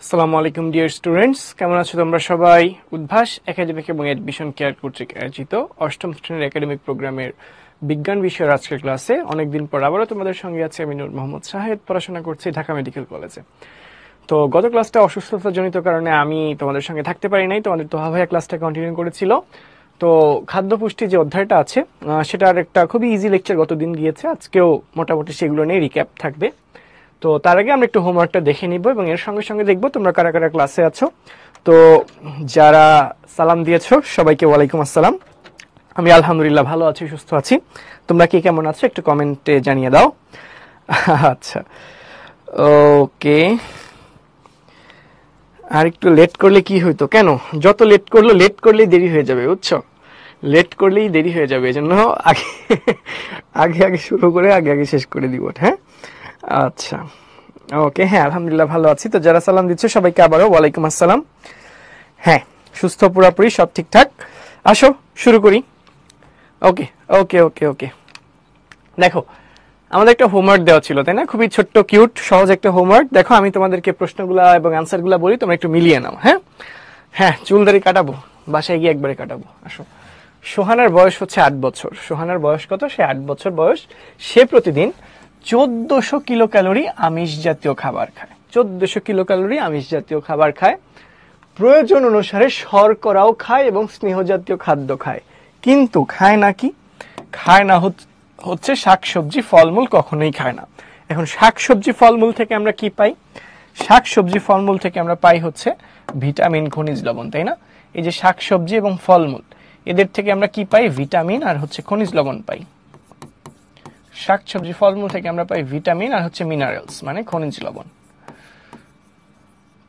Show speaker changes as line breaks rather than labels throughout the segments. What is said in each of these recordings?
আসসালামু আলাইকুম dear students, কেমন আছো তোমরা সবাই? উদ্ভাস একাডেমিক এবং এডমিশন কেয়ার কর্তৃক আয়োজিত অষ্টম শ্রেণীর একাডেমিক প্রোগ্রামের বিজ্ঞান বিষয়ের আজকের ক্লাসে অনেকদিন পর আবারও তোমাদের সঙ্গে আছে আমি নূর মোহাম্মদ শাহেদ। পড়াশোনা করছি ঢাকা মেডিকেল কলেজে। তো গত ক্লাসটা অসুস্থতাজনিত কারণে আমি তোমাদের সঙ্গে থাকতে পারি নাই, তোমাদের তোহা ভাইয়া ক্লাসটা কন্টিনিউ করেছিল। তো খাদ্য পুষ্টি যে অধ্যায়টা আছে সেটার একটা খুবই ইজি লেকচার গতদিন গিয়েছে, আজকেও মোটামুটি সেগুলো নিয়ে রিক্যাপ থাকবে। তো তার আগে আমরা একটু হোমওয়ার্কটা দেখে নিব এবং এর সঙ্গে সঙ্গে দেখবো তোমরা কারা কারা ক্লাসে আছো। তো যারা সালাম দিয়েছো সবাইকে ওয়ালাইকুম আসসালাম। আমি আলহামদুলিল্লাহ ভালো আছি, সুস্থ আছি। তোমরা কি কেমন আছো একটু কমেন্টে জানিয়ে দাও। আচ্ছা, ওকে। আর একটু লেট করলে কি হইতো? কেন যত লেট করলেই দেরি হয়ে যাবে, বুঝছো? লেট করলেই দেরি হয়ে যাবে, এজন্য আগে আগে আগে শুরু করে আগে আগে শেষ করে দিব। হ্যাঁ, আচ্ছা, ওকে। হ্যাঁ, আলহামদুলিল্লাহ ভালো আছি। তো যারা সালাম দিচ্ছে সবাইকে আবারও ওয়ালাইকুম আসসালাম। হ্যাঁ, সুস্থ পুরাপুরি সব ঠিকঠাক। আসো শুরু করি। ওকে ওকে ওকে ওকে দেখো, আমাদের একটা হোমওয়ার্ক দেওয়া ছিল, তাই না? খুবই ছোট্ট কিউট সহজ একটা হোমওয়ার্ক। দেখো, আমি তোমাদেরকে প্রশ্নগুলা এবং অ্যান্সারগুলা বলি, তোমরা একটু মিলিয়ে নাও। হ্যাঁ হ্যাঁ, চুলদারি কাটাবো, বাসায় গিয়ে একবারে কাটাবো। আসো। সোহানার বয়স হচ্ছে 8 বছর। সোহানার বয়স কত? সে 8 বছর বয়স। সে প্রতিদিন 1400 কিলো ক্যালোরি আমিষ জাতীয় খাবার খায়। 1400 কিলো ক্যালোরি আমিষ জাতীয় খাবার খায়। প্রয়োজন অনুসারে শর্করাও খায় এবং স্নেহ জাতীয় খাদ্য খায়, কিন্তু খায় না কি? খায় না হচ্ছে শাকসবজি ফলমূল, কখনোই খায় না। এখন শাকসবজি ফলমূল থেকে আমরা কি পাই? শাকসবজি ফলমূল থেকে আমরা পাই হচ্ছে ভিটামিন, খনিজ লবণ, তাই না? এই যে শাকসবজি এবং ফলমূল, এদের থেকে আমরা কি পাই? ভিটামিন আর হচ্ছে খনিজ লবণ পাই। শাকসবজি ফলমূল থেকে আমরা পাই ভিটামিন আর হচ্ছে মিনারেলস মানে খনিজ লবণ।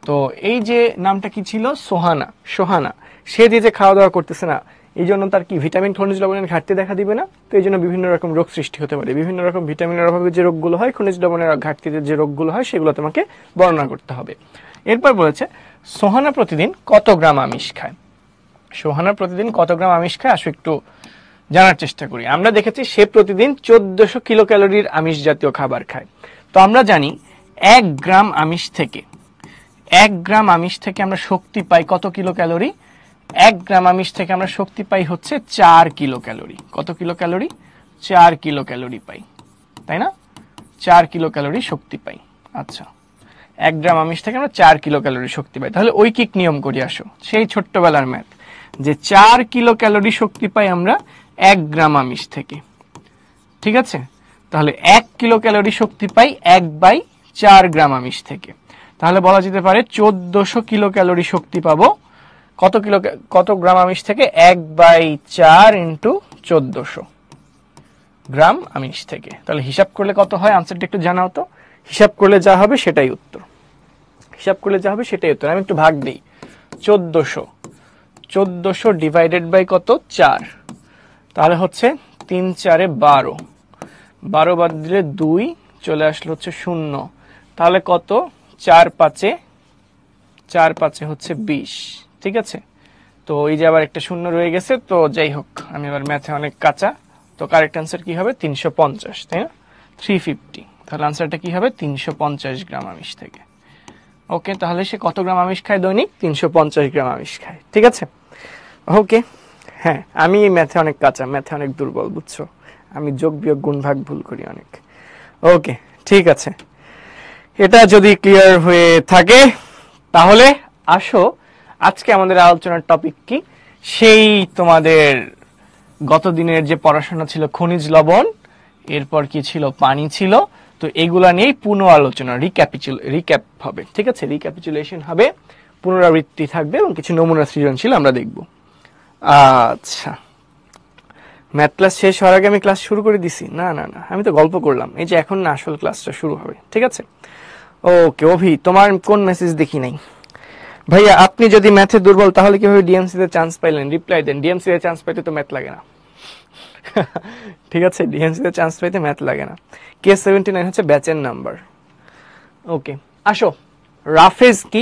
তো এই যে নামটা কি ছিল? সোহানা। সোহানা, সে যে খাওয়া দাওয়া করতেছে না, এই জন্য তার কি ভিটামিন খনিজ লবণের ঘাটতি দেখা দিবে না? তো এই জন্য বিভিন্ন রকম রোগ সৃষ্টি হতে পারে। বিভিন্ন রকম ভিটামিনের অভাবে যে রোগগুলো হয়, খনিজ লবণের ঘাটতিতে যে রোগগুলো হয়, সেগুলো তোমাকে বর্ণনা করতে হবে। এরপর বলেছে সোহানা প্রতিদিন কত গ্রাম আমিষ খায়। সোহানা প্রতিদিন কত গ্রাম আমিষ খায় আসো একটু জানার চেষ্টা করি। আমরা দেখেছি সে প্রতিদিন 1400 কিলো ক্যালোরির আমিষ জাতীয় খাবার খায়। তো আমরা জানি 1 গ্রাম আমিষ থেকে আমরা শক্তি পাই কত কিলো ক্যালোরি? 1 গ্রাম আমিষ থেকে আমরা শক্তি পাই হচ্ছে 4 কিলো ক্যালোরি। কত কিলো ক্যালোরি? 4 কিলো ক্যালোরি পাই, তাই না? 4 কিলো ক্যালোরি শক্তি পাই। আচ্ছা, 1 গ্রাম আমিষ থেকে আমরা 4 কিলো ক্যালোরি শক্তি পাই। তাহলে ঐকিক নিয়ম করি আসো, সেই ছোট্টবেলার ম্যাথ, যে 4 কিলো ক্যালোরি শক্তি পাই আমরা 1 গ্রাম আমিষ থেকে। ঠিক আছে, তাহলে 1 কিলো ক্যালোরি শক্তি পাই 1/4 গ্রাম আমিষ থেকে। তাহলে বলা যেতে পারে 1400 কিলো ক্যালোরি শক্তি পাবো কত গ্রাম আমিষ থেকে? 1/4 ইন্টু 1400 গ্রাম আমিষ থেকে। তাহলে হিসাব করলে কত হয়? আনসারটা একটু জানাও তো। হিসাব করলে যা হবে সেটাই উত্তর। আমি একটু ভাগ দিই। 1400 ডিভাইডেড বাই কত? 4। তাহলে হচ্ছে 3 4 12, 12 বাদ দিলে 2 চলে আসলো হচ্ছে 0। তাহলে কত? 4 5 হচ্ছে 20। ঠিক আছে, তো এই যে আবার একটা 0 রয়ে গেছে। তো যাই হোক, আমি আবার ম্যাথে অনেক কাঁচা। তো কারেক্ট আনসার কি হবে? 350, তাই না? 350। তাহলে আনসারটা কি হবে? 350 গ্রাম আমিষ থেকে। ওকে, তাহলে সে কত গ্রাম আমিষ খায় দৈনিক? 350 গ্রাম আমিষ খায়। ঠিক আছে, ওকে। হ্যাঁ, আমি ম্যাথে অনেক কাঁচা, ম্যাথে অনেক দুর্বল, বুঝছো? আমি যোগ বিয়োগ গুণ ভাগ ভুল করি অনেক। ওকে, ঠিক আছে। এটা যদি ক্লিয়ার হয়ে থাকে তাহলে আসো আজকে আমাদের আলোচনার টপিক কি? সেই তোমাদের গত দিনের যে পড়াশোনা ছিল খনিজ লবণ, এরপর কি ছিল? পানি ছিল। তো এগুলা নিয়েই পুনঃ আলোচনা, রিক্যাপ হবে। ঠিক আছে, রিক্যাপিচুলেশন হবে, পুনরাবৃত্তি থাকবে এবং কিছু নমুনা সৃজনশীল আমরা দেখব। আচ্ছা, ম্যাথ ক্লাস শেষ হওয়ার আগে আমি ক্লাস শুরু করে দিছি? না না না, আমি তো গল্প করলাম। এই যে এখন না আসল ক্লাসটা শুরু হবে। ঠিক আছে, ওকে। অভি, তোমার কোন মেসেজ দেখি নাই? ভাইয়া, আপনি যদি ম্যাথে দুর্বল তাহলে কিভাবে ডিএমসি তে চান্স পাইলেন? রিপ্লাই দেন। ডিএমসি তে চান্স পাইতে তো ম্যাথ লাগে না। ঠিক আছে, ডিএমসি তে চান্স পাইতে ম্যাথ লাগে না। K79 হচ্ছে ব্যাচের নাম্বার। ওকে, আসো। রাফেজ কি?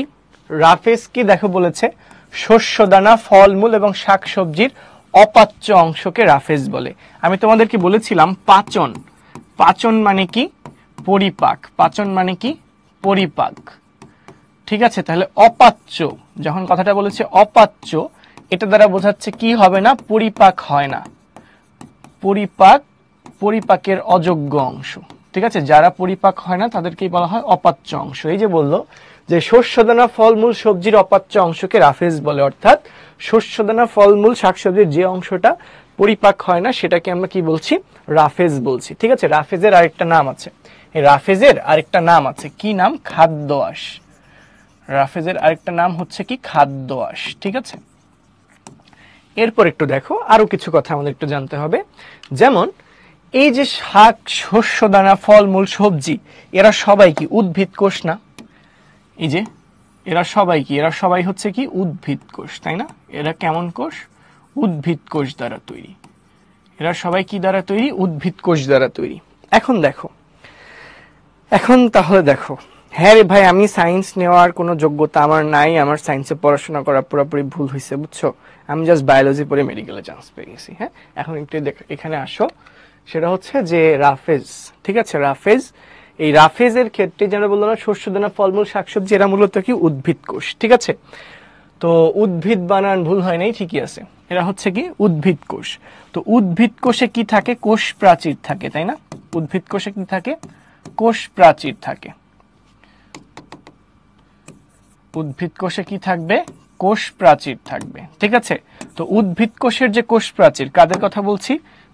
রাফেজ কি দেখো বলেছে শস্যদানা, ফলমূল এবং শাকসবজির অপাচ্য অংশকে রাফেজ বলে। আমি তোমাদেরকে বলেছিলাম পাচন। পাচন মানে কি? পরিপাক। পাচন মানে কি? পরিপাক। ঠিক আছে, তাহলে অপাচ্য, যখন কথাটা বলেছে অপাচ্য, এটা দ্বারা বোঝাচ্ছে কি হবে না, পরিপাক হয় না, পরিপাকের অযোগ্য অংশ। ঠিক আছে, যারা পরিপাক হয় না তাদেরকেই বলা হয় অপাচ্য অংশ। এই যে বললো যে শস্যদানা ফলমূল সবজির অপাচ্য অংশকে রাফেজ বলে, অর্থাৎ শস্যদানা ফলমূল শাকসবজির যে অংশটা পরিপাক হয় না সেটাকে আমরা কি বলছি, রাফেজ বলছি। ঠিক আছে, রাফেজের আরেকটা নাম আছে, এই রাফেজের আরেকটা নাম আছে, কি নাম, খাদ্য আঁশ। রাফেজের আরেকটা নাম হচ্ছে কি, খাদ্য আঁশ। ঠিক আছে, এরপর একটু দেখো আরো কিছু কথা আমাদের একটু জানতে হবে। যেমন এই যে শাক শস্যদানা ফলমূল সবজি, এরা সবাই কি উদ্ভিদ কোষ না? এই যে এরা সবাই কি, এরা সবাই হচ্ছে কি উদ্ভিদ কোষ, তাই না? এরা কেমন কোষ, উদ্ভিদ কোষ দ্বারা তৈরি। এরা সবাই কি দ্বারা তৈরি, উদ্ভিদ কোষ দ্বারা তৈরি। এখন দেখো, এখন তাহলে দেখো, হ্যাঁ রে ভাই আমি সায়েন্স নেওয়ার কোনো যোগ্যতা আমার নাই, আমার সায়েন্সে পড়াশোনা করা পুরোপুরি ভুল হয়েছে, বুঝছো, আমি জাস্ট বায়োলজি পড়ে মেডিকেলে চান্স পেয়ে গেছি। হ্যাঁ, এখন একটু এখানে আসো, সেটা হচ্ছে যে রাফেজ। ঠিক আছে, রাফেজ, এই রাফেজের ক্ষেত্রে যেন বললো না শস্যদানা ফলমূল শাকসবজি, এরা মূলত কি উদ্ভিদ কোষ। ঠিক আছে, তো উদ্ভিদ বানান ভুল হয় নাই, ঠিকই আছে, এরা হচ্ছে কি উদ্ভিদ কোষ। তো উদ্ভিদ কোষে কি থাকে, কোষ প্রাচীর থাকে, তাই না? উদ্ভিদ কোষে কি থাকে, কোষ প্রাচীর থাকে। উদ্ভিদ কোষে কি থাকবে, কোষ প্রাচীর থাকবে। ঠিক আছে, তো উদ্ভিদ কোষের যে কোষ প্রাচীর, কাদের কথা বলছি,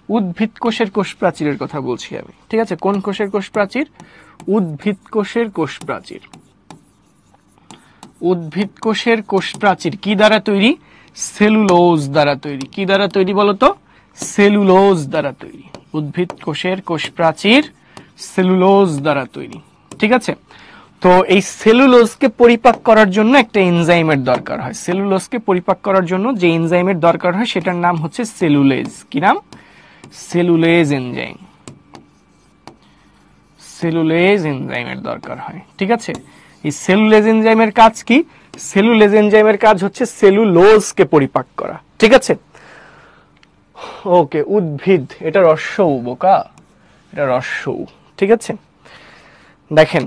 উদ্ভিদ কোষের কোষ প্রাচীরের কথা বলছি আমি। ঠিক আছে, কোন কোষের কোষ প্রাচীর, উদ্ভিদ কোষের কোষ প্রাচীর। উদ্ভিদ কোষের কোষ প্রাচীর কি দ্বারা তৈরি, সেলুলোজ দ্বারা তৈরি। কি দ্বারা তৈরি বলতো, সেলুলোজ দ্বারা তৈরি। উদ্ভিদ কোষের কোষ প্রাচীর সেলুলোজ দ্বারা তৈরি। ঠিক আছে, তো এই সেলুলোজকে পরিপাক করার জন্য একটা এনজাইমের দরকার হয়। সেলুলোজকে পরিপাক করার জন্য যে এনজাইমের দরকার হয় সেটার নাম হচ্ছে সেলুলেজ। কি নাম, সেলুলেজ এনজাইম। সেলুলেজ এনজাইমের দরকার হয়। ঠিক আছে, এই সেলুলেজ এনজাইমের কাজ কি, সেলুলেজ এনজাইমের কাজ হচ্ছে সেলুলোজকে পরিপাক করা। ঠিক আছে, ওকে, উদ্ভিদ, এটা রস্য উ, বোকা, এটা রস্য উ। ঠিক আছে, দেখেন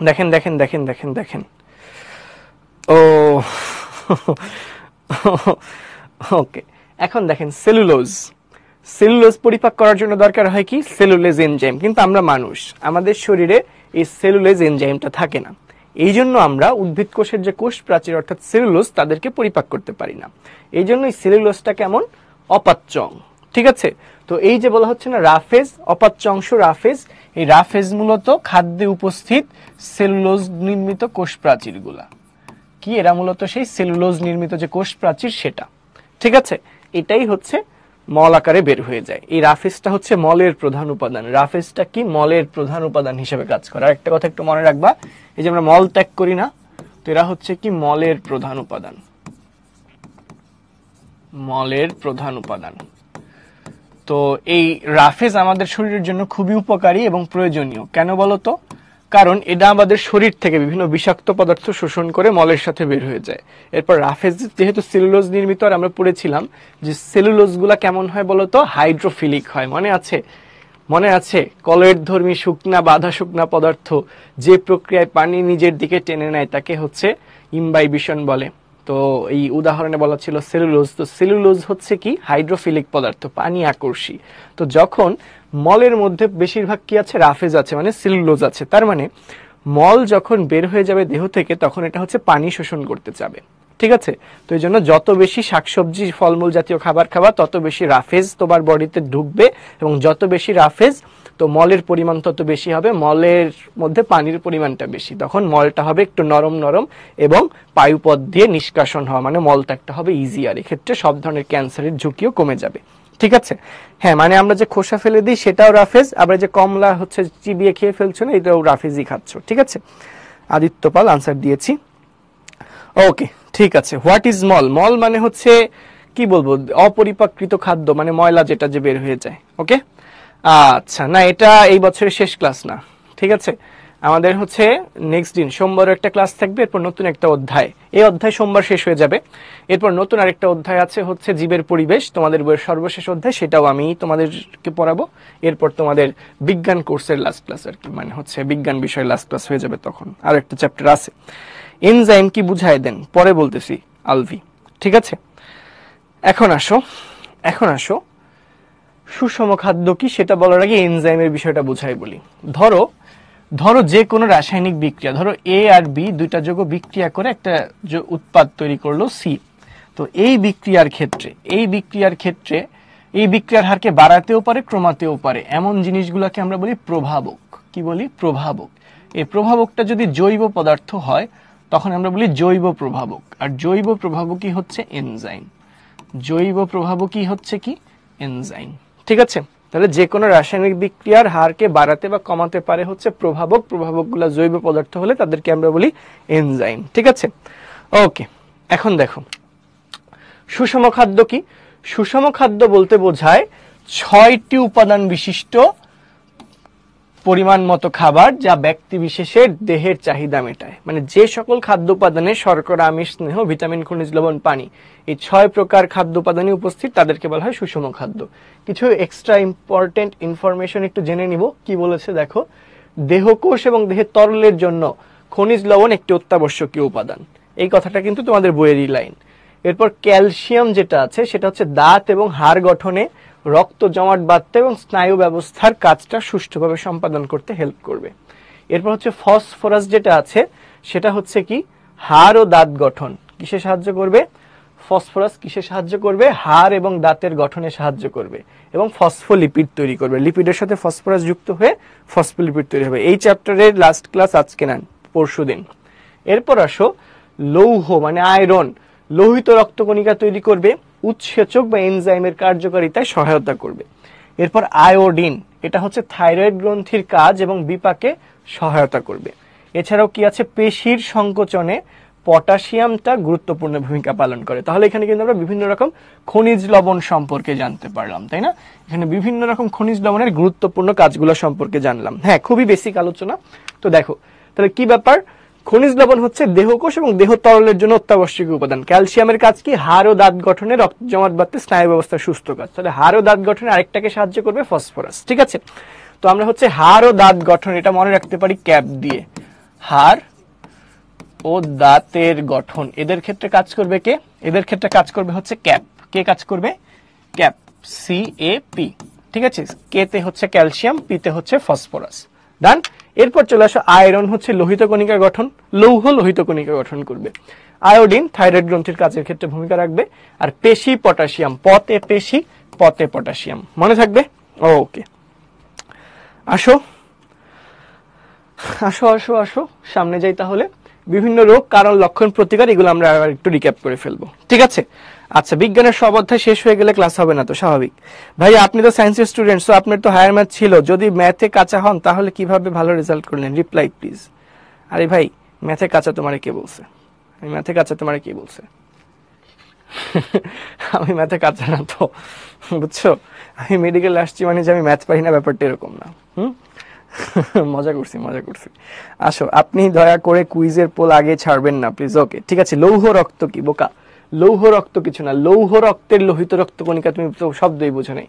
দেখেন দেখেন দেখেন দেখেন দেখেন, ও ওকে, এখন দেখেন সেলুলোজ, সেলুলোজ পরিপাক করার জন্য দরকার হয় কি, সেলুলেজ এনজাইম। কিন্তু আমরা মানুষ, আমাদের শরীরে এই সেলুলেজ এনজাইমটা থাকে না, এই জন্য আমরা উদ্ভিদ কোষের যে কোষ প্রাচীর অর্থাৎ সেলুলোজ তাদেরকে পরিপাক করতে পারি না। এই জন্য এই সেলুলোজটা কেমন, অপাচ্য অঙ্গ। ঠিক আছে, তো এই যে বলা হচ্ছে না রাফেজ, অপাচ্য অংশ রাফেজ, এই রাফেজ মূলত খাদ্যে উপস্থিত সেলুলোজ নির্মিত কোষ প্রাচীর গুলা কি, এরা মূলত সেই সেলুলোজ নির্মিত যে কোষ প্রাচীর সেটা। ঠিক আছে, এটাই হচ্ছে মল আকারে বের হয়ে যায়। এই রাফেজটা হচ্ছে মলের প্রধান উপাদান। রাফেজটা কি, মলের প্রধান উপাদান হিসেবে কাজ করে। আর একটা কথা একটু মনে রাখবা, এই যে আমরা মল ত্যাগ করি না, তো এরা হচ্ছে কি মলের প্রধান উপাদান। মলের প্রধান উপাদান। তো এই রাফেজ আমাদের শরীরের জন্য খুবই উপকারী এবং প্রয়োজনীয়। কেন বলতো, কারণ এটা আমাদের শরীর থেকে বিভিন্ন বিষাক্ত পদার্থ শোষণ করে মলের সাথে বের হয়ে যায়। এরপর রাফেজ যেহেতু সেলুলোজ নির্মিত, আর আমরা পড়েছিলাম যে সেলুলোজ গুলা কেমন হয় বলতো, হাইড্রোফিলিক হয়। মনে আছে, মনে আছে, কলয়েড ধর্মী শুকনা বাঁধা শুকনা পদার্থ যে প্রক্রিয়ায় পানি নিজের দিকে টেনে নেয় তাকে হচ্ছে ইমবাইবিশন বলে। তো এই উদাহরণে বলা ছিল সেলুলোজ। তো সেলুলোজ হচ্ছে কি হাইড্রোফিলিক পদার্থ, পানি আকর্ষী। তো যখন মলের মধ্যে বেশিরভাগ কি আছে, রাফেজ আছে, মানে সেলুলোজ আছে, তার মানে মল যখন বের হয়ে যাবে দেহ থেকে তখন এটা হচ্ছে পানি শোষণ করতে যাবে। ঠিক আছে, তো এই জন্য যত বেশি শাকসবজি ফলমূল জাতীয় খাবার খাবা তত বেশি রাফেজ তোমার বডিতে ঢুকবে, এবং যত বেশি রাফেজ তো মলের পরিমাণ তত বেশি হবে, মলের মধ্যে পানির পরিমাণটা বেশি, তখন মলটা হবে একটু নরম নরম এবং পায়ুপথ দিয়ে নিষ্কাশন হওয়া, মানে মলত্যাগটা হবে ইজিয়ার। এক্ষেত্রে সব ধরনের ক্যান্সারের ঝুঁকিও কমে যাবে। ঠিক আছে, হ্যাঁ, মানে আমরা যে খোসা ফেলে দিই সেটাও রাফেজ, আবার যে কমলা হচ্ছে চিবিয়ে খেয়ে ফেলছো না, এটাও রাফেজই খাচ্ছ। ঠিক আছে, আদিত্য পাল আনসার দিয়েছি। ওকে, ঠিক আছে, হোয়াট ইজ মল, মল মানে হচ্ছে কি বলবো, অপরিপাকৃত খাদ্য, মানে ময়লা যেটা যে বের হয়ে যায়। ওকে, আচ্ছা, না এটা এই বছরের শেষ ক্লাস না, ঠিক আছে, আমাদের হচ্ছে নেক্সট দিন সোমবার একটা ক্লাস থাকবে, এরপর নতুন একটা অধ্যায়। এই অধ্যায় সোমবার শেষ হয়ে যাবে, এরপর নতুন আরেকটা অধ্যায় আছে হচ্ছে জীবের পরিবেশ, তোমাদের বইয়ের সর্বশেষ অধ্যায়, সেটাও আমি তোমাদেরকে পড়াবো। এরপর তোমাদের বিজ্ঞান কোর্সের লাস্ট ক্লাস আর কি, মানে হচ্ছে বিজ্ঞান বিষয়ের লাস্ট ক্লাস হয়ে যাবে, তখন আর একটা চ্যাপ্টার আছে। এনজাইম কি বুঝাই দেন পরে বলতেছি আলভি, ঠিক আছে। এখন আসো সুষম খাদ্য কি সেটা বলার আগে এনজাইমের বিষয়টা বুঝাই বলি। ধরো যে কোনো রাসায়নিক বিক্রিয়া, ধরো এ আর বি দুইটা যৌগ বিক্রিয়া করে একটা উৎপাদ তৈরি করলো সি। তো এই বিক্রিয়ার ক্ষেত্রে এই বিক্রিয়ার হারকে বাড়াতেও পারে কমাতেও পারে, এমন জিনিসগুলোকে আমরা বলি প্রভাবক। কি বলি? প্রভাবক। এই প্রভাবকটা যদি জৈব পদার্থ হয় তখন আমরা বলি জৈব প্রভাবক, আর জৈব প্রভাবকই হচ্ছে এনজাইম। জৈব প্রভাবকই হচ্ছে কি? এনজাইম, ঠিক আছে। তাহলে যে কোনো রাসায়নিক বিক্রিয়ার হারকে বাড়াতে বা কমাতে পারে হচ্ছে প্রভাবক। প্রভাবকগুলো জৈব পদার্থ হলে তাদেরকে আমরা বলি এনজাইম, ঠিক আছে। ওকে, এখন দেখো সুষম খাদ্য কি। সুষম খাদ্য বলতে বোঝায় 6টি উপাদান বিশিষ্ট পরিমাণ মতো খাবার যা ব্যক্তি বিশেষের দেহের চাহিদা মেটায়। মানে যে সকল খাদ্য উপাদানে শর্করা, আমিষ, স্নেহ, ভিটামিন, খনিজ লবণ, পানি, এই 6 প্রকার খাদ্য উপাদানই উপস্থিত, তাদেরকে বলা হয় সুষম খাদ্য। কিছু এক্সট্রা ইম্পর্টেন্ট ইনফরমেশন একটু জেনে নিব। কি বলেছে দেখো, দেহকোষ এবং দেহের তরলের জন্য খনিজ লবণ একটি অত্যাবশ্যকীয় উপাদান। এই কথাটা কিন্তু তোমাদের বইয়েরই লাইন। এরপর ক্যালসিয়াম যেটা আছে সেটা হচ্ছে দাঁত এবং হাড় গঠনে, রক্ত জমাট বাঁধতে এবং স্নায়ু ব্যবস্থার কাজটা সুষ্ঠুভাবে সম্পাদন করতে হেল্প করবে। এরপর হচ্ছে ফসফরাস যেটা আছে সেটা হচ্ছে কি হাড় ও দাঁত গঠন। কিসে সাহায্য করবে? ফসফরাস কিসে সাহায্য করবে? হাড় এবং দাঁতের গঠনে সাহায্য করবে এবং ফসফোলিপিড তৈরি করবে। লিপিডের সাথে ফসফরাস যুক্ত হয়ে ফসফোলিপিড তৈরি হবে। এই চ্যাপ্টারের লাস্ট ক্লাস আজকে না, পরশুদিন। এরপর আসো লৌহ মানে আয়রন, লোহিত রক্তকণিকা তৈরি করবে, উৎসেচক বা এনজাইমের কার্যকারিতায় সহায়তা করবে। এরপর আয়োডিন, এটা হচ্ছে থাইরয়েড গ্রন্থির কাজ এবং বিপাকে সহায়তা করবে। এছাড়াও কি আছে? পেশির সংকোচনে পটাশিয়ামটা গুরুত্বপূর্ণ ভূমিকা পালন করে। তাহলে এখানে কিন্তু আমরা বিভিন্ন রকম খনিজ লবণ সম্পর্কে জানতে পারলাম, তাই না? এখানে বিভিন্ন রকম খনিজ লবণের গুরুত্বপূর্ণ কাজগুলো সম্পর্কে জানলাম। হ্যাঁ, খুবই বেসিক আলোচনা। তো দেখো তাহলে কি ব্যাপার, খনিজ লবণ হচ্ছে দেহকোষ এবং দেহ তরলের জন্য অত্যাবশ্যকীয় উপাদান। ক্যালসিয়ামের কাজ কি? হাড় ও দাঁত গঠনে, রক্ত জমাট বাঁধতে, স্নায়ু ব্যবস্থা সুস্থ কাজ। তাহলে হাড় ও দাঁত গঠনে আরেকটাকে সাহায্য করবে ফসফরাস, ঠিক আছে। তো আমরা হচ্ছে হাড় ও দাঁত গঠন, এটা মনে রাখতে পারি ক্যাপ দিয়ে। হাড় ও দাঁতের গঠন, এদের ক্ষেত্রে কাজ করবে কে? এদের ক্ষেত্রে কাজ করবে হচ্ছে ক্যাপ। কে কাজ করবে? ক্যাপ, CAP, ঠিক আছে। কে তে হচ্ছে ক্যালসিয়াম, পি তে হচ্ছে ফসফরাস। ডান। এরপর চলে আসো আয়রন, হচ্ছে লোহিত কণিকা গঠন, লৌহ লোহিত কণিকা গঠন করবে। আয়োডিন থাইরয়েড গ্রন্থির কাজের ক্ষেত্রে ভূমিকা রাখবে। আর পেশি পটাশিয়াম, পতে পেশি, পতে পটাশিয়াম, মনে থাকবে? ওকে, আসো আসো আসো আসো সামনে যাই তাহলে। বিভিন্ন রোগ, কারণ, লক্ষণ, প্রতিকার, এগুলো আমরা আবার একটু রিক্যাপ করে ফেলবো, ঠিক আছে। আচ্ছা, বিজ্ঞানের সব অধ্যায় শেষ হয়ে গেলে ক্লাস হবে না তো, স্বাভাবিক। ভাই আপনি তো সায়েন্সের স্টুডেন্ট, তো আপনার তো হায়ার ম্যাথ ছিল, যদি ম্যাথে কাঁচা হন তাহলে কিভাবে ভালো রেজাল্ট করলেন? Reply please. আরে ভাই, ম্যাথে কাঁচা তোমারে কে বলছে? আমি ম্যাথে কাঁচা তোমারে কে বলছে? আমি ম্যাথে কাঁচা না তো, বুঝছো? আমি মেডিকেল আসছি মানে যে আমি ম্যাথ পারি না, ব্যাপারটা এরকম না। মজা করছি। আসো, আপনি দয়া করে কুইজের পোল আগে ছাড়বেন না প্লিজ। ওকে, ঠিক আছে। লৌহ রক্ত কি? বোকা, লৌহ রক্ত কিছু না। লৌহ রক্তের লোহিত রক্তকণিকা, তুমি তো শব্দই বুঝো নাই।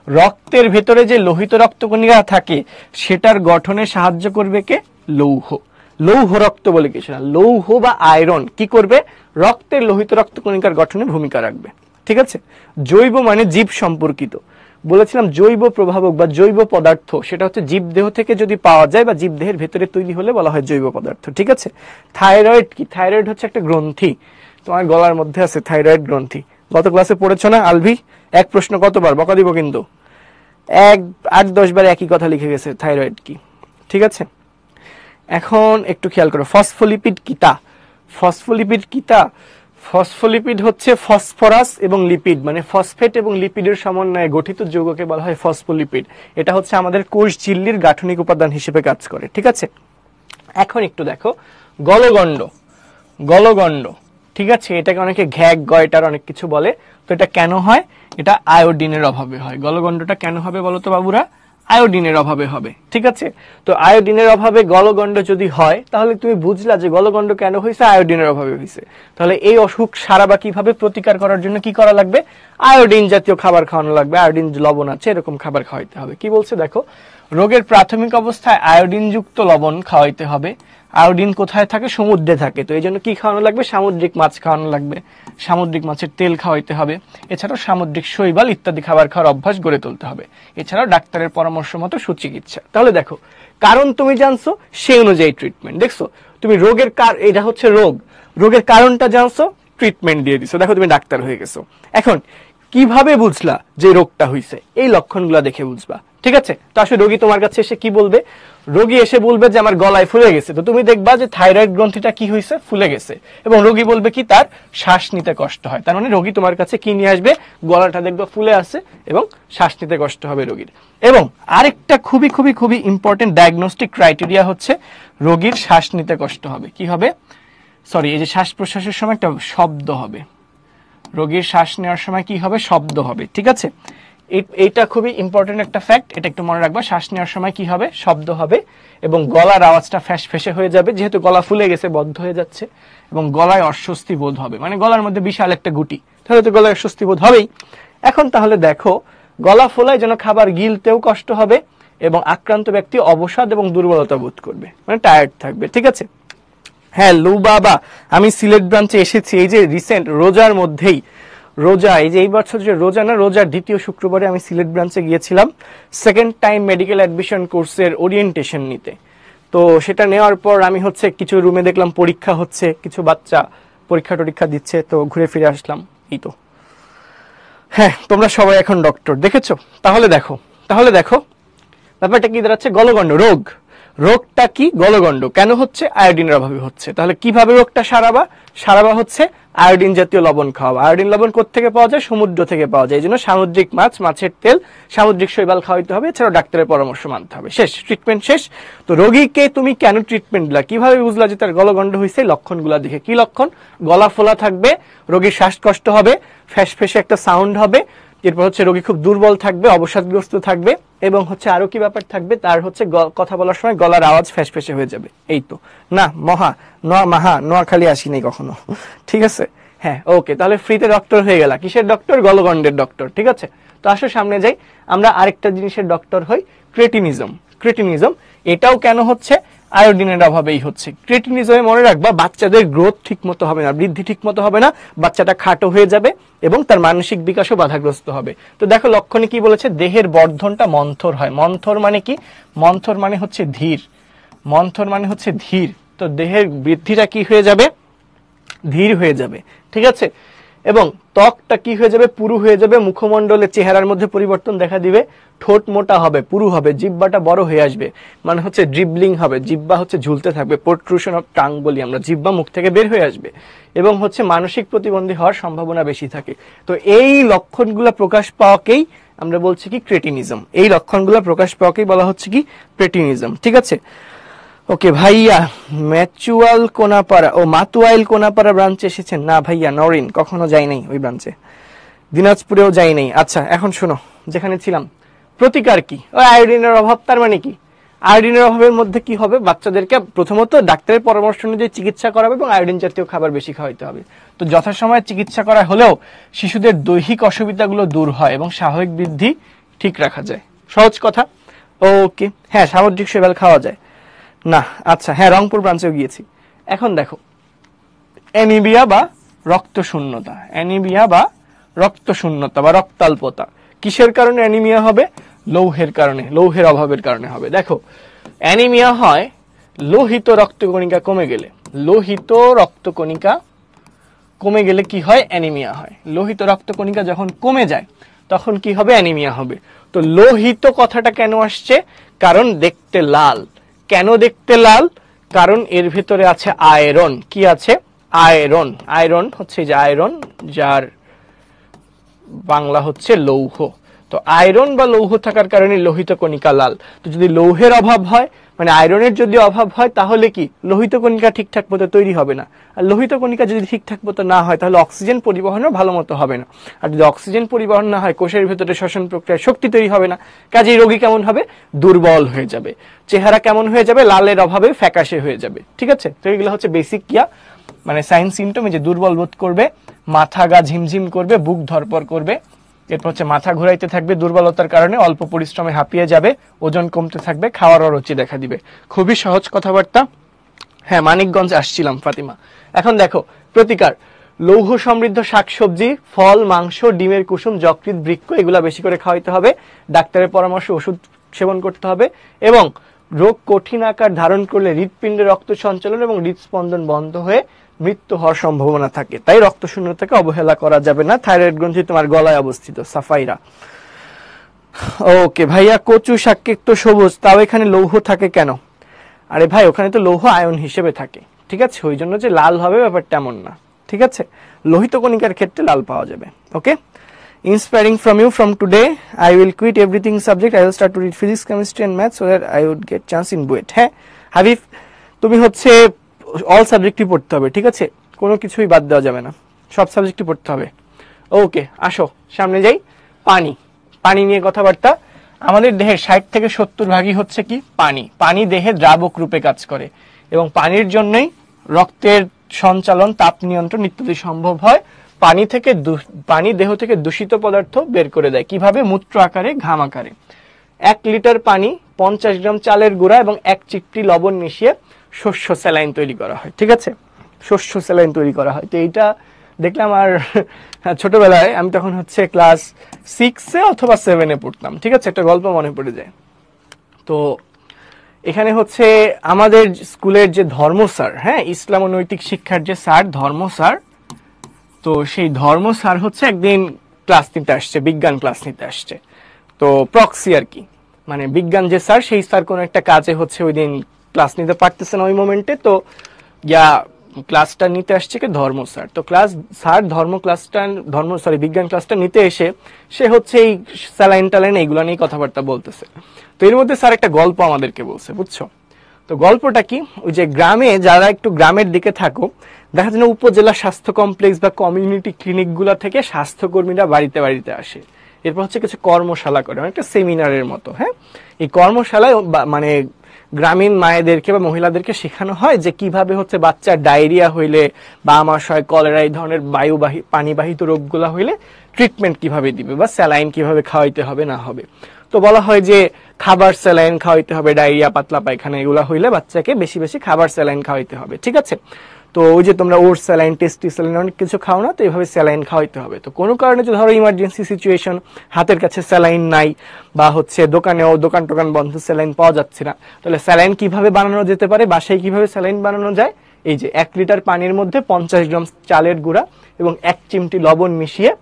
রক্তের ভেতরে যে লোহিত রক্তকণিকা থাকে সেটার গঠনে সাহায্য করবে কে? লৌহ। লৌহ রক্ত বলে কিছু না। লৌহ বা আয়রন কি করবে? রক্তের লোহিত রক্তকণিকার গঠনে ভূমিকা রাখবে, ঠিক আছে। জৈব মানে জীব সম্পর্কিত। বলেছিলাম জৈব প্রভাবক বা জৈব পদার্থ, সেটা হচ্ছে জীবদেহ থেকে যদি পাওয়া যায় বা জীবদেহের ভেতরে তৈরি হলে বলা হয় জৈব পদার্থ, ঠিক আছে। থাইরয়েড কি? থাইরয়েড হচ্ছে একটা গ্রন্থি, তোমার গলার মধ্যে আছে থাইরয়েড গ্রন্থি। গত ক্লাসে পড়েছো না আলভি? এক প্রশ্ন কতবার বকা দিব কিন্তু, 8-10 বার একই কথা লিখে গেছে, থাইরয়েড কি, ঠিক আছে। এখন একটু খেয়াল করো, ফসফোলিপিড কিতা? ফসফোলিপিড কিতা? ফসফোলিপিড হচ্ছে ফসফরাস এবং লিপিড, মানে ফসফেট এবং লিপিডের সমন্বয়ে গঠিত যৌগকে বলা হয় ফসফোলিপিড। এটা হচ্ছে আমাদের কোষ ঝিল্লির গাঠনিক উপাদান হিসেবে কাজ করে, ঠিক আছে। এখন একটু দেখো গলগণ্ড, গলগণ্ড, ঠিক আছে। এটাকে অনেকে ঘ্যাগ, গয়টার অনেক কিছু বলে। তো এটা কেন হয়? এটা আয়োডিনের অভাবে হয়। গলগণ্ডটা কেন হবে বলো তো বাবুরা? আয়োডিনের অভাবে হবে। ঠিক আছে, তো আয়োডিনের অভাবে গলগণ্ড যদি হয় তাহলে তুমি বুঝলা যে গলগণ্ড কেন হয়েছে, আয়োডিনের অভাবে হয়েছে। তাহলে এই অসুখ সারাবা কিভাবে প্রতিকার করার জন্য কি করা লাগবে, আয়োডিন জাতীয় খাবার খাওয়ানো লাগবে, আয়োডিন লবণ আছে এরকম খাবার খাওয়াইতে হবে। কি বলছে দেখো, রোগের প্রাথমিক অবস্থায় আয়োডিন যুক্ত লবণ খাওয়াইতে হবে। আয়োডিন কোথায় থাকে, সমুদ্রে থাকে, তো এই জন্য কি খাওয়ানো লাগবে, সামুদ্রিক মাছ খাওয়ানো লাগবে, সামুদ্রিক মাছের তেল খাওয়াইতে হবে। এছাড়াও সামুদ্রিক শৈবাল ইত্যাদি খাবার খাওয়ার অভ্যাস গড়ে তুলতে হবে। এছাড়াও ডাক্তারের পরামর্শ মতো সুচিকিৎসা। তাহলে দেখো, কারণ তুমি জানছো, সেই অনুযায়ী ট্রিটমেন্ট। দেখছো তুমি রোগের এটা হচ্ছে রোগ, রোগের কারণটা জানছো, ট্রিটমেন্ট দিয়ে দিছো, দেখো তুমি ডাক্তার হয়ে গেছো। এখন কিভাবে বুঝলা যে রোগটা হইছে, এই লক্ষণগুলো দেখে বুঝবা। ঠিক আছে, তো আসলে রোগী তোমার কাছে এসে কি বলবে, রোগী এসে বলবে যে আমার গলায় ফুলে গেছে, তো তুমি দেখবা যে থাইরয়েড গ্রন্থিটা কি হয়েছে, ফুলে গেছে। এবং রোগী বলবে কি তার শ্বাস নিতে কষ্ট হয়, তার মানে রোগী তোমার কাছে কি নিয়ে আসবে, গলাটা দেখবা ফুলে আছে এবং শ্বাস নিতে কষ্ট হবে রোগীর। এবং আরেকটা খুবই খুবই খুবই ইম্পর্টেন্ট ডায়াগনস্টিক ক্রাইটেরিয়া হচ্ছে রোগীর শ্বাস নিতে কষ্ট হবে। কি হবে, সরি, এই যে শ্বাস প্রশ্বাসের সময় একটা শব্দ হবে, রোগীর শ্বাস নেওয়ার সময় কি হবে, শব্দ হবে। ঠিক আছে, এইটা খুবই ইম্পর্টেন্ট একটা ফ্যাক্ট, এটা একটু মনে রাখবা। শ্বাস নেওয়ার সময় কি হবে, শব্দ হবে, এবং গলার আওয়াজটা ফ্যাসফেসে হয়ে যাবে, যেহেতু গলা ফুলে গেছে, বদ্ধ হয়ে যাচ্ছে, এবং গলায় অস্বস্তি বোধ হবে, মানে গলার মধ্যে বিশাল একটা গুটি, তাহলে তো গলায় অস্বস্তি বোধ হবেই। এখন তাহলে দেখো, গলা ফোলায় যেন খাবার গিলতেও কষ্ট হবে, এবং আক্রান্ত ব্যক্তি অবসাদ এবং দুর্বলতা বোধ করবে, মানে টায়ার্ড থাকবে। ঠিক আছে, হ্যাঁ লু বাবা, আমি সিলেট ব্রাঞ্চে এসেছি এই যে রিসেন্ট রোজার মধ্যেই, রোজা এই যে এই বছর যে রোজা না, রোজার দ্বিতীয় শুক্রবারে আমি সিলেট ব্রাঞ্চে গিয়েছিলাম সেকেন্ড টাইম মেডিকেল অ্যাডমিশন কোর্সের ওরিয়েন্টেশন নিতে। তো সেটা নেওয়ার পর আমি হচ্ছে কিছু রুমে দেখলাম পরীক্ষা হচ্ছে, কিছু বাচ্চা পরীক্ষা টরীক্ষা দিচ্ছে, তো ঘুরে ফিরে আসলাম। এই তো, হ্যাঁ তোমরা সবাই এখন ডক্টর, দেখেছো? তাহলে দেখো ব্যাপারটা কি দাঁড়াচ্ছে, গলগণ্ড রোগ। রোগটা কি, গলগণ্ড কেন হচ্ছে, আয়োডিনের অভাবে হচ্ছে। তাহলে কিভাবে রোগটা সারাবা হচ্ছে আয়োডিন জাতীয় লবণ খাওয়া। আয়োডিন লবণ কোত্থেকে পাওয়া যায়, সমুদ্র থেকে পাওয়া যায়, এই জন্য সামুদ্রিক মাছ, মাছের তেল, সামুদ্রিক শৈবাল খাওয়াইতে হবে, এছাড়াও ডাক্তারের পরামর্শ মানতে হবে। শেষ, ট্রিটমেন্ট শেষ। তো রোগীকে তুমি কেন ট্রিটমেন্ট দিলা, কিভাবে বুঝলা যে তার গলগণ্ড হয়েছে, লক্ষণগুলা দেখে। কি লক্ষণ, গলা ফোলা থাকবে, রোগীর শ্বাসকষ্ট হবে, ফ্যাসফেসে একটা সাউন্ড হবে, এরপর হচ্ছে রোগী খুব দুর্বল থাকবে, অবসাদগ্রস্ত থাকবে, এবং হচ্ছে আরো কি ব্যাপার থাকবে, তার হচ্ছে কথা বলার সময় গলার আওয়াজ ফ্যাসফেসে হয়ে যাবে। এই তো, না নোয়াখালী আসি নাই কখনো। ঠিক আছে, হ্যাঁ ওকে, তাহলে ফ্রিতে ডক্টর হয়ে গেলা। কিসের ডক্টর, গলগণ্ডের ডক্টর। ঠিক আছে, তো আসো সামনে যাই, আমরা আরেকটা জিনিসের ডক্টর হই, ক্রেটিনিজম। এটাও কেন হচ্ছে, আয়োডিনের অভাবেই হচ্ছে। ক্রেটিনিজমে মনে রাখবা, বাচ্চাদের গ্রোথ ঠিক মতো হবে না, বৃদ্ধি ঠিক মতো হবে না, বাচ্চাটা খাটো হয়ে যাবে এবং তার মানসিক বিকাশও বাধাগ্রস্ত হবে। তো দেখো লক্ষণে কি বলেছে, দেহের বর্ধনটা মন্থর হয়। মন্থর মানে কি, মন্থর মানে হচ্ছে ধীর, তো দেহের বৃদ্ধিটা কি হয়ে যাবে, ধীর হয়ে যাবে। ঠিক আছে, এবং ত্বকটা কি হয়ে যাবে, পুরু হয়ে যাবে, মুখমণ্ডলে চেহারার মধ্যে পরিবর্তন দেখা দিবে, ঠোঁট মোটা হবে, পুরু হবে, জিহ্বাটা বড় হয়ে আসবে, মানে হচ্ছে ড্রিবলিং হবে, জিহ্বা হচ্ছে ঝুলতে থাকবে, প্রোট্রুশন অফ টাং বলি আমরা, জিহ্বা মুখ থেকে বের হয়ে আসবে, এবং হচ্ছে মানসিক প্রতিবন্ধী হওয়ার সম্ভাবনা বেশি থাকে। তো এই লক্ষণগুলো প্রকাশ পাওয়াকেই আমরা বলছি কি, ক্রেটিনিজম। এই লক্ষণগুলো প্রকাশ পাওয়াকেই বলা হচ্ছে কি, ক্রেটিনিজম। ঠিক আছে, ওকে ভাইয়া, মাতুয়াইল কোনাপাড়া ব্রাঞ্চে এসেছেন? না ভাইয়া, নরিন কখনো যাই নাই ওই ব্রাঞ্চে, দিনাজপুরেও যাই নাই। আচ্ছা এখন শোনো, যেখানে ছিলাম, প্রতিকার কি, ওই আয়োডিনের অভাব। তার মানে কি, আয়োডিনের অভাবের মধ্যে কি হবে, বাচ্চাদেরকে প্রথমত ডাক্তারের পরামর্শ অনুযায়ী চিকিৎসা করাবে এবং আয়োডিন জাতীয় খাবার বেশি খাওয়াইতে হবে। তো যথাসময়ে চিকিৎসা করা হলেও শিশুদের দৈহিক অসুবিধাগুলো দূর হয় এবং স্বাভাবিক বৃদ্ধি ঠিক রাখা যায়। সহজ কথা। ওকে, হ্যাঁ সামুদ্রিক শৈবাল খাওয়া যায় না। আচ্ছা হ্যাঁ, রংপুর ব্রাঞ্চেও গিয়েছি। এখন দেখো, অ্যানিমিয়া বা রক্তশূন্যতা বা রক্তাল্পতা, কিসের কারণে অ্যানিমিয়া হবে, লৌহের কারণে, লৌহের অভাবের কারণে হবে। দেখো অ্যানিমিয়া হয় লোহিত রক্তকণিকা কমে গেলে। লোহিত রক্তকণিকা কমে গেলে কি হয়, অ্যানিমিয়া হয়। লোহিত রক্তকণিকা যখন কমে যায় তখন কি হবে, অ্যানিমিয়া হবে। তো লোহিত কথাটা কেন আসছে, কারণ দেখতে লাল। কেন দেখতে লাল, কারণ এর ভিতরে আছে আয়রন। কি আছে, আয়রন। আয়রন হচ্ছে যে আয়রন, যার বাংলা হচ্ছে লৌহ। তো আয়রন বা লৌহ থাকার কারণে লোহিত কণিকা লাল। তো যদি লৌহের অভাব হয় মানে আয়রনের যদি অভাব হয় তাহলে কি লোহিত কণিকা ঠিকঠাক মতো তৈরি হবে না, আর লোহিত কণিকা যদি ঠিকঠাক মতো না হয় তাহলে অক্সিজেন পরিবহনও ভালো মতো হবে না, আর যদি অক্সিজেন পরিবহন না হয় কোষের ভিতরে শ্বসন প্রক্রিয়ার শক্তি তৈরি হবে না, কাজেই রোগী কেমন হবে, দুর্বল হয়ে যাবে, চেহারা কেমন হয়ে যাবে, লালের অভাবে ফ্যাকাশে হয়ে যাবে। ঠিক আছে, তো এগুলো হচ্ছে বেসিক কিয়া মানে সাইন সিমটম, যে দুর্বল বোধ করবে, মাথা গা ঝিমঝিম করবে, বুক ধরপর করবে, এরপর হচ্ছে মাথা ঘুরাইতে থাকবে দুর্বলতার কারণে, অল্প পরিশ্রমে হাঁপিয়ে যাবে, ওজন কমতে থাকবে, খাওয়ার অরুচি দেখা দিবে। খুবই সহজ কথাবার্তা। হ্যাঁ, মানিকগঞ্জ আসছিলাম ফাতিমা। এখন দেখো প্রতিকার, লৌহ সমৃদ্ধ শাকসবজি, ফল, মাংস, ডিমের কুসুম, যকৃৎ, বৃক্ক এগুলা বেশি করে খাওয়াইতে হবে, ডাক্তারের পরামর্শে ওষুধ সেবন করতে হবে, এবং রোগ কঠিন আকার ধারণ করলে হৃৎপিণ্ডে রক্ত সঞ্চালন এবং হৃদস্পন্দন বন্ধ হয়ে মৃত্যু হওয়ার সম্ভাবনা থাকে, তাই রক্ত শূন্যতাকে অবহেলা করা যাবে না। থাইরয়েড গ্রন্থি তোমার গলায় অবস্থিত, সাফাইরা। ওকে ভাইয়া, কচু শাককে তো সবুজ, তাও এখানে লৌহ থাকে কেন? আরে ভাই, ওখানে তো লৌহ আয়ন হিসেবে থাকে, ঠিক আছে, ওই জন্য যে লাল হবে ব্যাপারটা এমন না, ঠিক আছে, লোহিত কণিকার ক্ষেত্রে লাল পাওয়া যাবে। ওকে, inspiring from you, from today I will quit everything subject, I will start to read physics, chemistry and maths so that I would get chance in BUET। হ্যাঁ হাবিব, তুমি হচ্ছে অল সাবজেক্টই পড়তে হবে, ঠিক আছে, কোনো কিছুই বাদ দেওয়া যাবে না, সব সাবজেক্টই পড়তে হবে। ওকে, আসো সামনে যাই। পানি, পানি নিয়ে কথাবার্তা। আমাদের দেহের 60 থেকে 70 ভাগই হচ্ছে কি পানি। পানি দেহে দ্রাবক রূপে কাজ করে এবং পানির জন্যই রক্তের সঞ্চালন, তাপ নিয়ন্ত্রণ ইত্যাদি সম্ভব হয়। পানি দেহ থেকে দূষিত পদার্থ বের করে দেয় কিভাবে? মূত্র আকারে, ঘাম আকারে। 1 লিটার পানি 50 গ্রাম চালের গুঁড়া এবং 1 চিমটি লবণ মিশিয়ে শস্য স্যালাইন তৈরি করা হয়, ঠিক আছে, শস্য স্যালাইন তৈরি করা হয়। তো এইটা দেখলাম আর ছোটবেলায়, আমি তখন হচ্ছে ক্লাস 6-এ অথবা 7-এ পড়তাম, ঠিক আছে, একটা গল্প মনে পড়ে যায়। তো এখানে হচ্ছে আমাদের স্কুলের যে ধর্ম স্যার, হ্যাঁ, ইসলাম ও নৈতিক শিক্ষার যে স্যার, ধর্ম স্যার, তো সেই ধর্ম স্যার হচ্ছে একদিন ক্লাস নিতে আসছে, বিজ্ঞান ক্লাস নিতে আসছে। তো প্রক্সি আর কি, মানে বিজ্ঞান যে স্যার, সেই স্যার কোনো একটা কাজে হচ্ছে ওই দিন ক্লাস নিতে পারতেছে না ওই মোমেন্টে, তো ক্লাসটা নিতে আসছে কি ধর্ম স্যার। তো বিজ্ঞান ক্লাসটা নিতে এসে সে হচ্ছে এই স্যালাইন টালাইন এইগুলো নিয়ে কথাবার্তা বলতেছে। তো এর মধ্যে স্যার একটা গল্প আমাদেরকে বলছে, বুঝছো? তো গল্পটা কি, ওই যে গ্রামে, যারা একটু গ্রামের দিকে থাকো, দেখা যায় না উপজেলা স্বাস্থ্য কমপ্লেক্স বা কমিউনিটি ক্লিনিক গুলা থেকে স্বাস্থ্যকর্মীরা বাড়িতে বাড়িতে আসে, এরপর হচ্ছে কিছু কর্মশালা করে, অনেকটা সেমিনারের মতো। হ্যাঁ, এই কর্মশালায় মানে গ্রামীণ মায়েদেরকে বা মহিলাদেরকে শেখানো হয় যে কিভাবে হচ্ছে বাচ্চার ডায়রিয়া হইলে বা আমাশয়, কলেরা, এই ধরনের পানিবাহিত রোগগুলা হইলে ট্রিটমেন্ট কিভাবে দিবে বা স্যালাইন কিভাবে খাওয়াইতে হবে না হবে। তো বলা হয় যে খাবার স্যালাইন খাওয়াইতে হবে, ডায়রিয়া, পাতলা পায়খানা এগুলা হইলে বাচ্চাকে বেশি বেশি খাবার স্যালাইন খাওয়াইতে হবে, ঠিক আছে। তো ওই যে তোমরা ওর স্যালাইন, টেস্টি স্যালাইন অনেক কিছু খাও না, তো এইভাবে স্যালাইন খাওয়াইতে হবে। তো কোনো কারণে যদি ধরো ইমার্জেন্সি সিচুয়েশন, হাতের কাছে স্যালাইন নাই বা হচ্ছে দোকান টোকান বন্ধ, স্যালাইন পাওয়া যাচ্ছে না, তাহলে স্যালাইন কিভাবে বানানো যেতে পারে, বাসায় কিভাবে স্যালাইন বানানো যায়? এই যে 1 লিটার পানির মধ্যে 50 গ্রাম চালের গুঁড়া এবং 1 চিমটি লবণ মিশিয়ে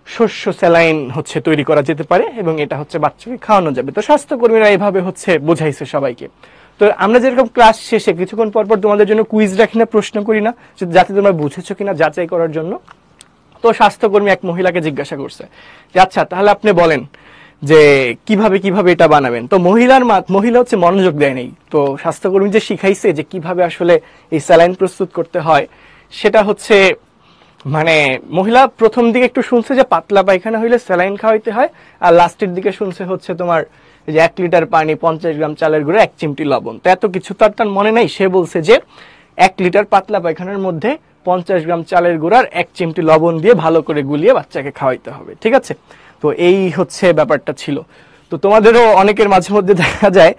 শস্য স্যালাইন হচ্ছে তৈরি করা যেতে পারে এবং এটা হচ্ছে বাচ্চাকে খাওয়ানো যাবে। তো স্বাস্থ্যকর্মীরা এইভাবে হচ্ছে বোঝাইছে সবাইকে। তো আমরা যেরকম ক্লাস শেষে কিছুক্ষণ পর পর তোমাদের জন্য কুইজ রাখি না, প্রশ্ন করি না, যাতে তোমরা বুঝেছো কিনা যাচাই করার জন্য। তো স্বাস্থ্যকর্মী এক মহিলাকে জিজ্ঞাসা করছে যে আচ্ছা তাহলে আপনি বলেন যে কিভাবে এটা বানাবেন। তো মহিলা হচ্ছে মনোযোগ দেয় নেই। তো স্বাস্থ্যকর্মী যে শিখাইছে যে কিভাবে আসলে এই স্যালাইন প্রস্তুত করতে হয়, সেটা হচ্ছে মানে মহিলা প্রথম দিকে একটু শুনছে যে পাতলা পায়খানা হইলে স্যালাইন খাওয়াইতে হয়, আর লাস্টের দিকে শুনছে হচ্ছে তোমার যে 1 লিটার পানি, 50 গ্রাম চালের গুঁড়া, 1 চিমটি লবণ। তো এত কিছু তার মনে নাই, সে বলছে যে 1 লিটার পাতলা পায়খানার মধ্যে 50 গ্রাম চালের গুঁড়ার 1 চিমটি লবণ দিয়ে ভালো করে গুলিয়ে বাচ্চাকে খাওয়াইতে হবে, ঠিক আছে। তো এই হচ্ছে ব্যাপারটা ছিল। তো তোমাদেরও অনেকের মাঝে মধ্যে দেখা যায়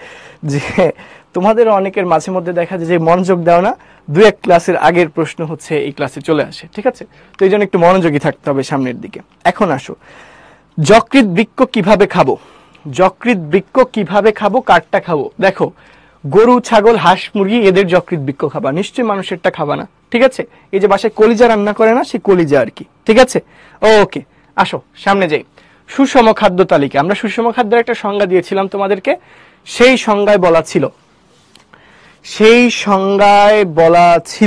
যে মনোযোগ দাও না, 2-1 ক্লাসের আগের প্রশ্ন হচ্ছে এই ক্লাসে চলে আসে, ঠিক আছে। তো এই জন্য একটু মনোযোগী থাকতে হবে সামনের দিকে। এখন আসো, যকৃৎ বৃক্ক কিভাবে খাবো? যকৃৎ বৃক্ক কিভাবে খাবো, কারটা খাবো? দেখো, গরু, ছাগল, হাঁস, মুরগি এদের যকৃৎ বৃক্ক খাবা, নিশ্চয়ই মানুষেরটা খাবা না, ঠিক আছে। এই যে বাসায় কলিজা রান্না করে না, সেই কলিজা আর কি, ঠিক আছে। ওকে, আসো সামনে যাই। সুষম খাদ্য তালিকা, আমরা সুষম খাদ্যের একটা সংজ্ঞা দিয়েছিলাম তোমাদেরকে। সেই সংজ্ঞায় বলা ছিল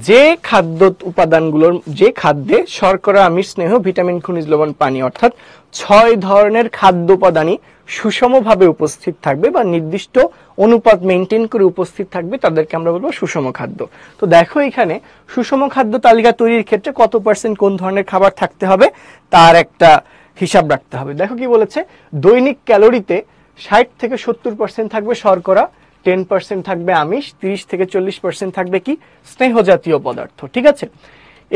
যে খাদ্য উপাদানগুলোর, যে খাদ্যে শর্করা, আমিষ, স্নেহ, ভিটামিন, খনিজ লবণ, পানি, অর্থাৎ 6 ধরনের খাদ্য উপাদানই সুষমভাবে উপস্থিত থাকবে বা নির্দিষ্ট অনুপাত মেনটেন করে উপস্থিত থাকবে তাদেরকে আমরা বলবো সুষম খাদ্য। তো দেখো এখানে সুষম খাদ্য তালিকা তৈরির ক্ষেত্রে কত পার্সেন্ট কোন ধরনের খাবার থাকতে হবে তার একটা হিসাব রাখতে হবে। দেখো কি বলেছে, দৈনিক ক্যালোরিতে 60 থেকে 70% থাকবে শর্করা, 10% থাকবে আমিষ, 30 থেকে 40% থাকবে কি স্নেহ জাতীয় পদার্থ। ঠিক আছে,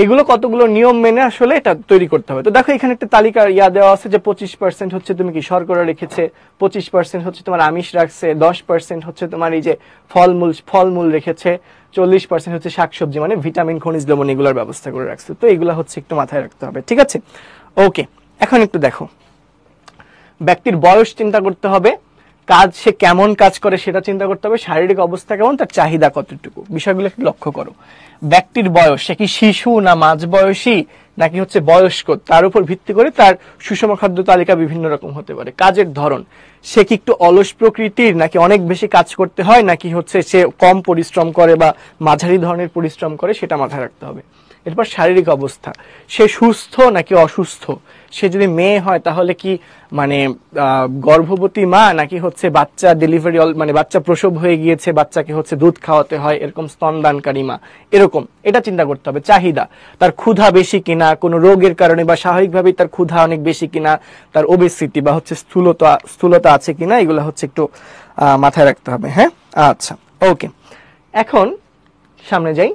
এগুলো কতগুলো নিয়ম মেনে আসলে এটা তৈরি করতে হবে। তো দেখো এখানে একটা তালিকা দেওয়া আছে যে 25% হচ্ছে তুমি কি শর্করা রেখেছে, 25% হচ্ছে তোমার আমিষ রাখছে, 10% হচ্ছে তোমার এই যে ফলমূল রেখেছে, 40% হচ্ছে শাকসবজি মানে ভিটামিন খনিজ লবণ এগুলোর ব্যবস্থা করে রাখছে। তো এগুলো হচ্ছে একটু মাথায় রাখতে হবে। ঠিক আছে, ওকে। এখন একটু দেখো, ব্যক্তির বয়স চিন্তা করতে হবে, কাজ সে কেমন কাজ করে সেটা চিন্তা করতে হবে, শারীরিক অবস্থা কেমন, তার চাহিদা কতটুকু, বিষয়গুলো একটু লক্ষ্য করো। ব্যক্তির বয়স, সে কি শিশু না মাঝবয়সী নাকি হচ্ছে বয়স্ক, তার উপর ভিত্তি করে তার সুষম খাদ্য তালিকা বিভিন্ন রকম হতে পারে। কাজের ধরন, সে কি একটু অলস প্রকৃতির নাকি অনেক বেশি কাজ করতে হয়, নাকি হচ্ছে সে কম পরিশ্রম করে বা মাঝারি ধরনের পরিশ্রম করে, সেটা মাথায় রাখতে হবে। এরপর শারীরিক অবস্থা, সে সুস্থ নাকি অসুস্থ, সে যদি মেয়ে হয় তাহলে কি মানে গর্ভবতী মা নাকি হচ্ছে বাচ্চা ডেলিভারি মানে বাচ্চা প্রসব হয়ে গিয়েছে, বাচ্চাকে হচ্ছে দুধ খাওয়াতে হয় এরকম স্তনদানকারী মা, এরকম এটা চিন্তা করতে হবে। চাহিদা, তার ক্ষুধা বেশি কিনা, কোনো রোগের কারণে বা স্বাভাবিকভাবেই তার ক্ষুধা অনেক বেশি কিনা, তার ওবেসিটি বা হচ্ছে স্থূলতা আছে কিনা, এগুলো হচ্ছে একটু মাথায় রাখতে হবে। হ্যাঁ, আচ্ছা, ওকে। এখন সামনে যাই,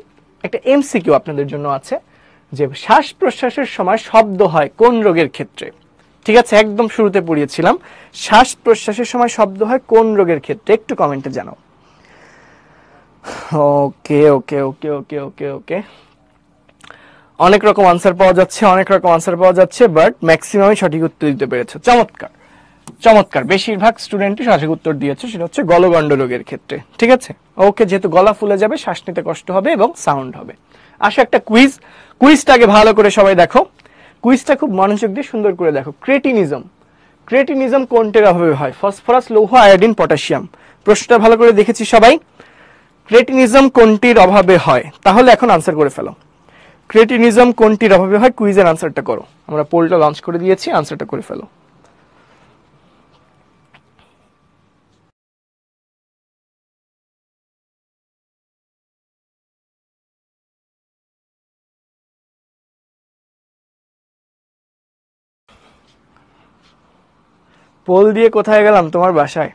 একটা এমসিকিউ আপনাদের জন্য আছে যে শ্বাস প্রশ্বাসের সময় শব্দ হয় কোন রোগের ক্ষেত্রে। ঠিক আছে, একদম শুরুতে পড়িয়েছিলাম, শ্বাস প্রশ্বাসের সময় শব্দ হয় কোন রোগের ক্ষেত্রে, একটু কমেন্টে জানাও। ওকে ওকে ওকে ওকে ওকে ওকে, অনেক রকম আনসার পাওয়া যাচ্ছে, বাট ম্যাক্সিমামই সঠিক উত্তর দিতে পেরেছে। চমৎকার চমৎকার, বেশিরভাগ স্টুডেন্টই সঠিক উত্তর দিয়েছে, সেটা হচ্ছে গলগণ্ড রোগের ক্ষেত্রে। ঠিক আছে, ওকে, যেহেতু গলা ফুলে যাবে, শ্বাস নিতে কষ্ট হবে এবং সাউন্ড হবে। আসো একটা কুইজটা আগে ভালো করে সবাই দেখো, কুইজটা খুব মনোযোগ দিয়ে সুন্দর করে দেখো। ক্রেটিনিজম কোনটির অভাবে হয়? ফসফরাস, লৌহ, আয়োডিন, পটাশিয়াম। প্রশ্নটা ভালো করে দেখেছি সবাই? ক্রেটিনিজম কোনটির অভাবে হয়? তাহলে এখন আনসার করে ফেলো। ক্রেটিনিজম কোনটির অভাবে হয়? কুইজের আনসারটা করো। আমরা পোলটা লঞ্চ করে দিয়েছি, আনসারটা করে ফেলো। পোল দিয়ে কোথায় গেলাম? তোমার বাসায়।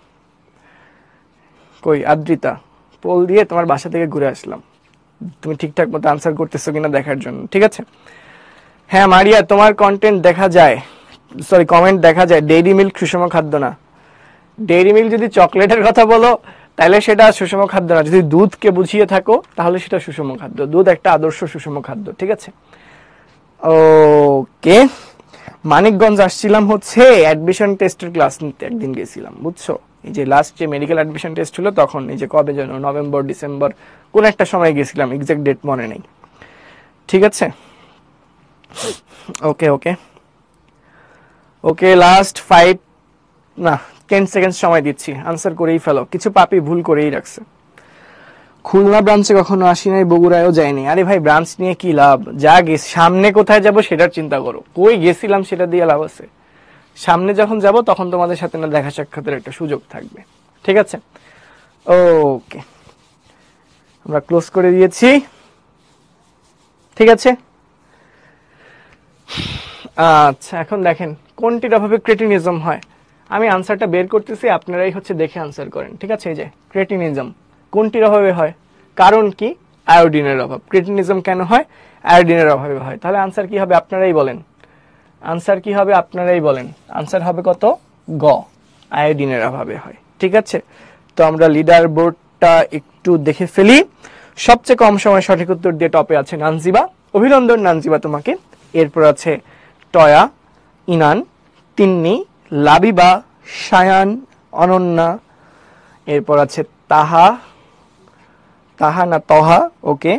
কই আদ্রিতা? পোল দিয়ে তোমার বাসা থেকে ঘুরে আসলাম, তুমি ঠিকঠাক মতো আনসার করতেছো কিনা দেখার জন্য। ঠিক আছে, হ্যাঁ মারিয়া, তোমার কন্টেন্ট দেখা যায়, কমেন্ট দেখা যায়। ডেইরি মিল্ক সুষম খাদ্য না। ডেইরি মিল্ক যদি চকলেটের কথা বলো তাহলে সেটা সুষম খাদ্য না। যদি দুধকে বুঝিয়ে থাকো তাহলে সেটা সুষম খাদ্য। দুধ একটা আদর্শ সুষম খাদ্য। ঠিক আছে, ওকে। মানিকগঞ্জ আসছিলাম হচ্ছে অ্যাডমিশন টেস্টের ক্লাস নিতে, একদিন গেছিলাম, বুঝছো? এই যে লাস্ট যে মেডিকেল অ্যাডমিশন টেস্ট হলো তখন, এই যে কবে যেন, নভেম্বর ডিসেম্বর কোন একটা সময় গেছিলাম, এক্সাক্ট ডেট মনে নেই। ঠিক আছে, ওকে ওকে ওকে, লাস্ট 10 সেকেন্ড সময় দিচ্ছি, আনসার করেই ফেলো। কিছু পাপি ভুল করেই রাখছে। খুলনা ব্রাঞ্চে কখনো আসি নাই, বগুড়ায়ও যায়নি। আরে ভাই, ব্রাঞ্চ নিয়ে কি লাভ? যা গেছি, সামনে কোথায় যাব সেটার চিন্তা করো। কই গেছিলাম সেটা দিয়ে লাভ আছে? সামনে যখন যাব তখন তোমাদের সাথে না দেখা সাক্ষাতের একটা সুযোগ থাকবে। ঠিক আছে, ওকে, আমরা ক্লোজ করে দিয়েছি। ঠিক আছে, আচ্ছা, এখন দেখেন কোনটির অভাবে ক্রেটিনিজম হয়। আমি আনসারটা বের করতেছি, আপনারাই হচ্ছে দেখে আনসার করেন। ঠিক আছে, এই যে ক্রেটিনিজম কোনটির অভাবে হয়, কারণ কি? আয়োডিনের অভাব। ক্রেটিনিজম কেন হয়? আয়োডিনের অভাবে হয়। তাহলে আনসার কি হবে আপনারাই বলেন, আনসার কি হবে আপনারাই বলেন। আনসার হবে কত? গ, আয়োডিনের অভাবে হয়। ঠিক আছে, তো আমরা লিডার বোর্ডটা একটু দেখে ফেলি। সবচেয়ে কম সময় সঠিক উত্তর দিয়ে টপে আছে নানজিবা। অভিনন্দন নানজিবা তোমাকে। এরপর আছে টয়া, ইনান, তিন্নি, লাবিবা, সায়ান, অনন্যা। এরপর আছে তাহা না তহা, ওকে,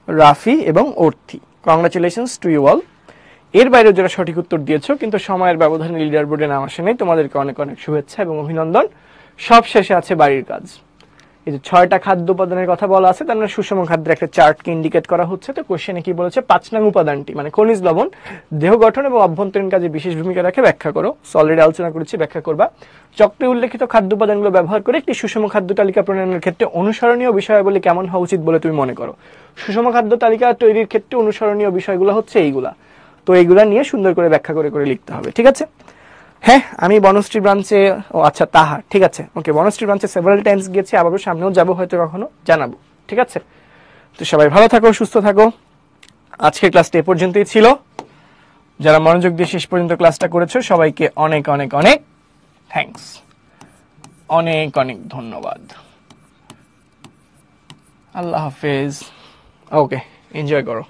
রাফি এবং Orthi. Congratulations to you all. এর বাইরে যারা সঠিক উত্তর দিয়েছো কিন্তু সময়ের ব্যবধানে লিডার বোর্ডে নাম আসে নাই, তোমাদেরকে অনেক অনেক শুভেচ্ছা এবং অভিনন্দন। সব শেষে আছে বাড়ির কাজ। এই যে 6টা খাদ্য উপাদানের কথা বলা আছে, তার মানে সুষম খাদ্যের একটা চার্টকে ইন্ডিকেট করা হচ্ছে। তো কোশ্চেনে কি বলেছে, 5 নং উপাদানটি মানে খনিজ লবণ দেহ গঠন এবং অভ্যন্তরীণ কাজে বিশেষ ভূমিকা রাখে, ব্যাখ্যা করো। অলরেডি আলোচনা করেছি, ব্যাখ্যা করবা। চক্রে উল্লেখিত খাদ্য উপাদানগুলো ব্যবহার করে একটি সুষম খাদ্য তালিকা প্রণয়নের ক্ষেত্রে অনুসরণীয় বিষয়াবলী কেমন হওয়া উচিত বলে তুমি মনে করো? সুষম খাদ্য তালিকা তৈরির ক্ষেত্রে অনুসরণীয় বিষয়গুলো হচ্ছে এইগুলা। তো এইগুলা নিয়ে সুন্দর করে ব্যাখ্যা করে করে লিখতে হবে, ঠিক আছে? হ্যাঁ, আমি বনশ্রী ব্রাঞ্চে, ও আচ্ছা তাহা, ঠিক আছে, ওকে, বনশ্রী ব্রাঞ্চে সেভারাল টাইমস গেছি, আবারও সামনেও যাব হয়তো, কখনো জানাবো, ঠিক আছে? তো সবাই ভালো থাকো, সুস্থ থাকো। আজকের ক্লাসটা এ পর্যন্তই ছিল। যারা মনোযোগ দিয়ে শেষ পর্যন্ত ক্লাসটা করেছো সবাইকে অনেক অনেক অনেক থ্যাঙ্কস, অনেক অনেক ধন্যবাদ। আল্লাহ হাফেজ। ওকে, এনজয় করো।